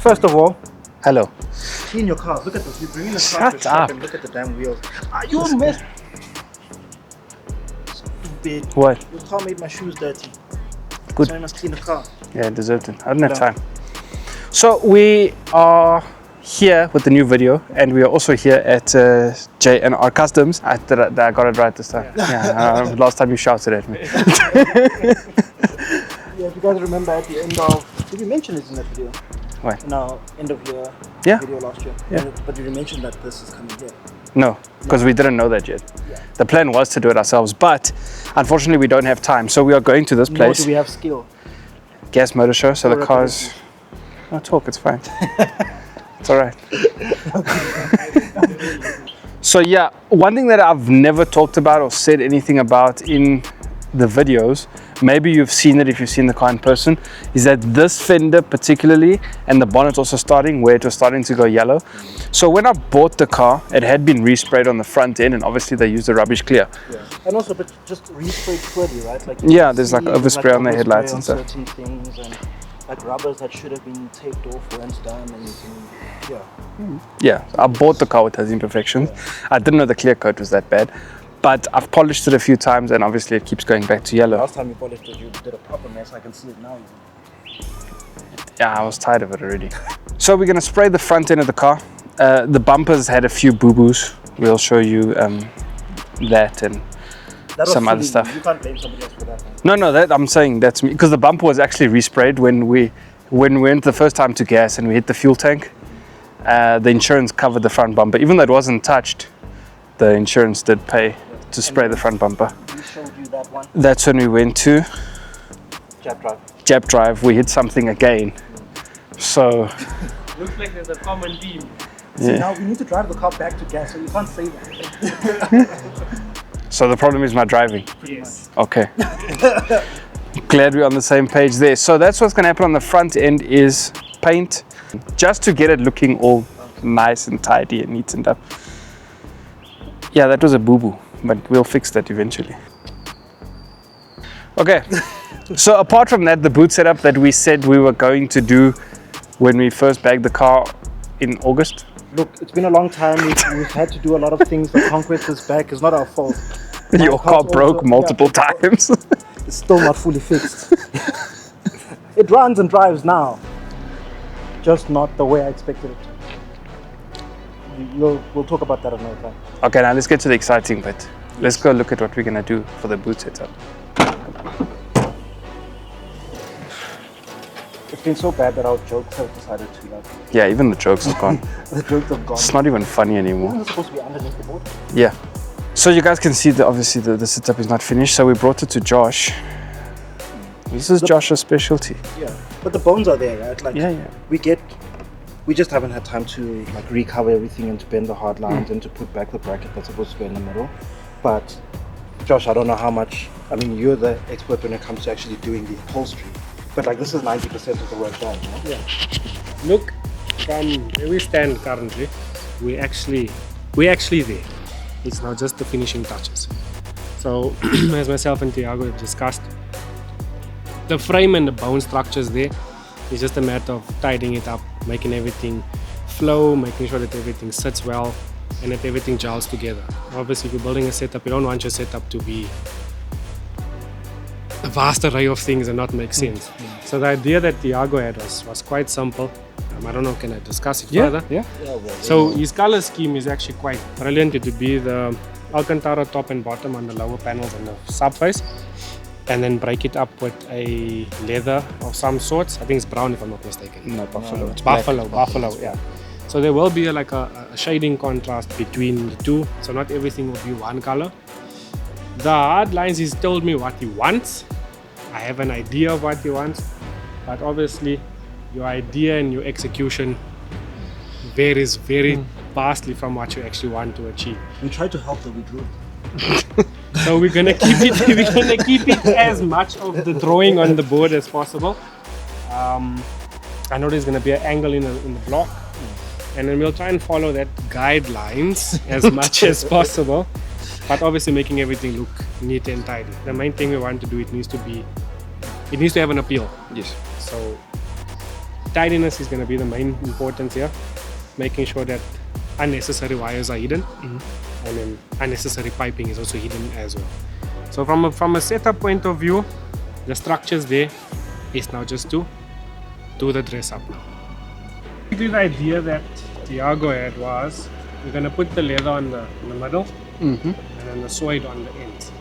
First of all, hello. clean your car. Look at this. You bring in the car Shut to the shop up. and look at the damn wheels. Are you a mess? Stupid. What? Your car made my shoes dirty. Good. So I must clean the car. Yeah, I deserved it. I don't have No. time. So we are here with the new video, and we are also here at J&R Customs. I got it right this time. Yeah, last time you shouted at me. Yeah, if you guys remember at the end of... Did we mention it in that video? What? In our end of year Yeah. video last year. Yeah. But did we mention that this is coming here? No, because we didn't know that yet. Yeah. The plan was to do it ourselves, but unfortunately we don't have time. So we are going to this Nor place, do we have skill. GAS Motorshow. So Or the cars. No talk, it's fine. It's all right. So yeah, one thing that I've never talked about or said anything about in the videos, maybe you've seen it if you've seen the car in person, is that this fender particularly, and the bonnet also starting where it was starting to go yellow. So when I bought the car, it had been resprayed on the front end, and obviously they used the rubbish clear. Yeah. And also, but just resprayed poorly, right? Like Yeah, there's like overspray on the headlights and stuff. Certain things and like rubbers that should have been taped off weren't done, and yeah. Yeah, I bought the car with those imperfections. I didn't know the clear coat was that bad, but I've polished it a few times, and obviously it keeps going back to yellow. Last time you polished it, you did a proper mess. I can see it now. Yeah, I was tired of it already. So we're gonna spray the front end of the car. The bumpers had a few boo-boos. We'll show you that and That was some other silly. stuff. You can't blame somebody else for that. Man. No, that I'm saying that's me, because the bumper was actually resprayed when we went the first time to gas and we hit the fuel tank. The insurance covered the front bumper, even though it wasn't touched. The insurance did pay to spray the front bumper. We showed you that one. That's when we went to Jab drive. Jab Drive. We hit something again. So Looks like there's a common theme. See, yeah. now we need to drive the car back to gas, so you can't say that. So the problem is my driving. Yes. Okay. Glad we're on the same page there. So that's what's going to happen on the front end is paint, just to get it looking all nice and tidy and neatened up. Yeah, that was a boo-boo, but we'll fix that eventually. Okay. So apart from that, the boot setup that we said we were going to do when we first bagged the car in August. Look, it's been a long time. We've had to do a lot of things. The conquest is back. It's not our fault. Your car car's broke also- multiple yeah, times. It's still not fully fixed. It runs and drives now, just not the way I expected it to. We'll talk about that another time. Okay, now let's get to the exciting bit. Let's go look at what we're going to do for the boot setup. It's been so bad that our jokes have decided to like. Yeah, even the jokes are gone. The jokes have gone. It's not even funny anymore. Isn't it supposed to be underneath the board? Yeah. So you guys can see that obviously the setup is not finished. So we brought it to Josh. This is Josh's specialty. Yeah, but the bones are there, right? Like Yeah. we just haven't had time to like recover everything and to bend the hard lines and to put back the bracket that's supposed to go in the middle. But Josh, I don't know how much. I mean, you're the expert when it comes to actually doing the upholstery. But like this is 90% of the work done. You know? Yeah. Look, from where we stand currently, we're actually there. It's not just the finishing touches. So, as myself and Tiago have discussed, the frame and the bone structures there is just a matter of tidying it up, making everything flow, making sure that everything sits well, and that everything gels together. Obviously, if you're building a setup, you don't want your setup to be a vast array of things and not make sense. So the idea that Tiago had was quite simple. I don't know, can I discuss it further? Yeah. So his color scheme is actually quite brilliant. It would be the Alcantara top and bottom on the lower panels and the subface, and then break it up with a leather of some sorts. I think it's brown if I'm not mistaken. No, buffalo. It's buffalo, yeah. So there will be like a shading contrast between the two. So not everything will be one color. The hard lines, he's told me what he wants. I have an idea of what he wants, but obviously your idea and your execution varies very vastly from what you actually want to achieve. We tried to help, but we drew. So we're gonna keep it. We're gonna keep it as much of the drawing on the board as possible. I know there's gonna be an angle in the block, and then we'll try and follow that guidelines as much as possible. But obviously, making everything look neat and tidy. The main thing we want to do, it needs to have an appeal. Yes. So tidiness is going to be the main importance here, making sure that unnecessary wires are hidden, and then unnecessary piping is also hidden as well. So from a setup point of view, the structure's there. It's now just to do the dress up now. The idea that Thiago had was we're going to put the leather on the middle and then the suede on the ends.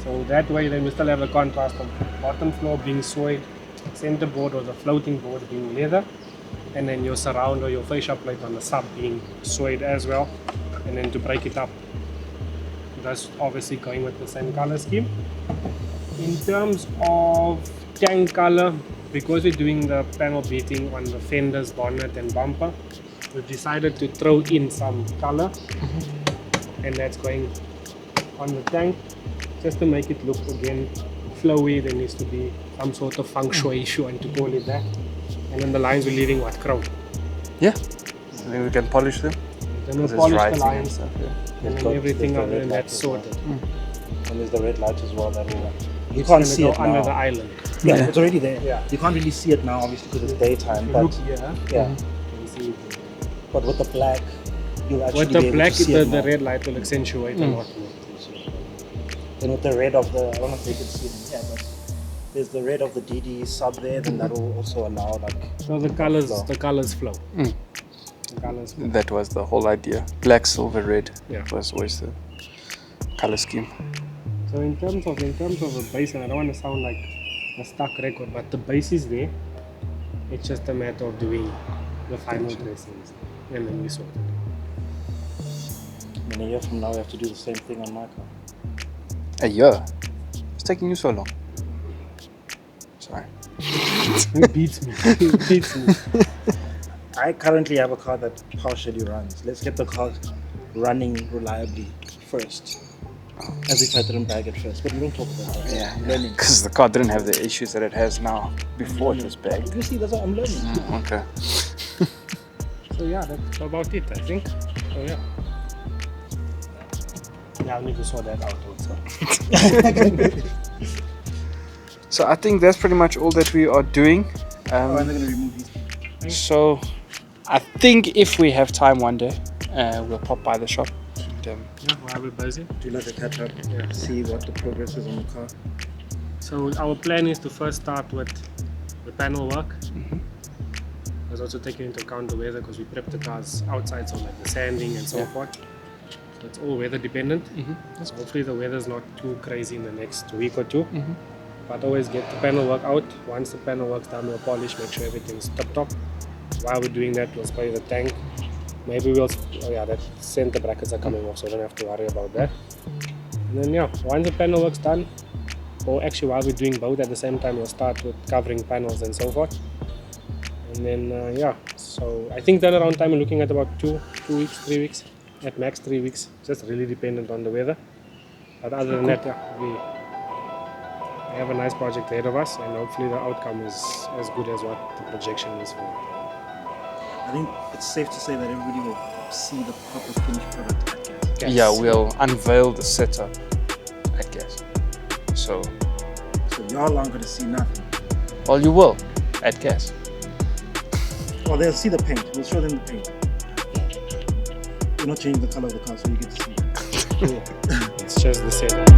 So that way then we still have the contrast of bottom floor being suede, center board or the floating board being leather, and then your surround or your fascia plate on the sub being suede as well. And then to break it up, that's obviously going with the same color scheme. In terms of tank color, because we're doing the panel beating on the fenders, bonnet and bumper, we've decided to throw in some color, and that's going on the tank just to make it look again flowy. There needs to be some sort of feng shui, if you want to call it that. And then the lines we're leaving what, chrome. Yeah, I think we can polish them. Then we'll polish the lines and stuff, and then everything other than that's sorted. And there's the red light as well. That will, you It's can't gonna see go it under now. the island. Yeah, it's already there. Yeah. You can't really see it now, obviously, because it's daytime. Look But here. yeah, You can see it. but with the black, you'll actually With be the able black, to see the it more. red light will accentuate a lot more. Then with the red of the, I don't know if you can see it. Yeah, but there's the red of the DD sub there. Then that will also allow like. So the colors flow. The colors flow. Mm. The colors flow. That was the whole idea. Black, silver, red. Yeah. Was always the color scheme. So in terms of a base, and I don't want to sound like a stuck record, but the base is there. It's just a matter of doing the final dressings, and then we sort it. In a year from now, we have to do the same thing on my car. A year? It's taking you so long. Sorry. It beats me. It beats me. I currently have a car that partially runs. Let's get the car running reliably first. As if I didn't bag it first, but we don't talk about that. Yeah, I'm learning. because the car didn't have the issues that it has now before it was bagged. You see, that's what I'm learning. Okay. So yeah, that's about it, I think. So yeah. Yeah, I'll need to sort that out also. So I think that's pretty much all that we are doing. Oh, and they're going to remove these. So I think if we have time one day, we'll pop by the shop. And, Yeah, while we're busy. Do like a catch up, Yeah. see what the progress is on the car. So our plan is to first start with the panel work. Let's also take into account the weather because we prep the cars outside, so like the sanding and so forth. So it's all weather dependent. So hopefully the weather's not too crazy in the next week or two. But always get the panel work out. Once the panel work's done, we'll polish, make sure everything's top. While we're doing that, we'll spray the tank. Maybe we'll, that center brackets are coming off, so we don't have to worry about that. And then yeah, once the panel work's done, or actually while we're doing both at the same time, we'll start with covering panels and so forth. And then so I think turnaround time we're looking at about 2 weeks, 3 weeks, at max 3 weeks, just really dependent on the weather. But other than that, we have a nice project ahead of us, and hopefully the outcome is as good as what the projection is for. I think it's safe to say that everybody will see the proper finished product at GAS. yeah, we'll unveil the setup, I guess. So, y'all aren't going to see nothing. well, you will at GAS. Well, they'll see the paint. We'll show them the paint. We're not changing the color of the car, so you get to see it. It's just the setup.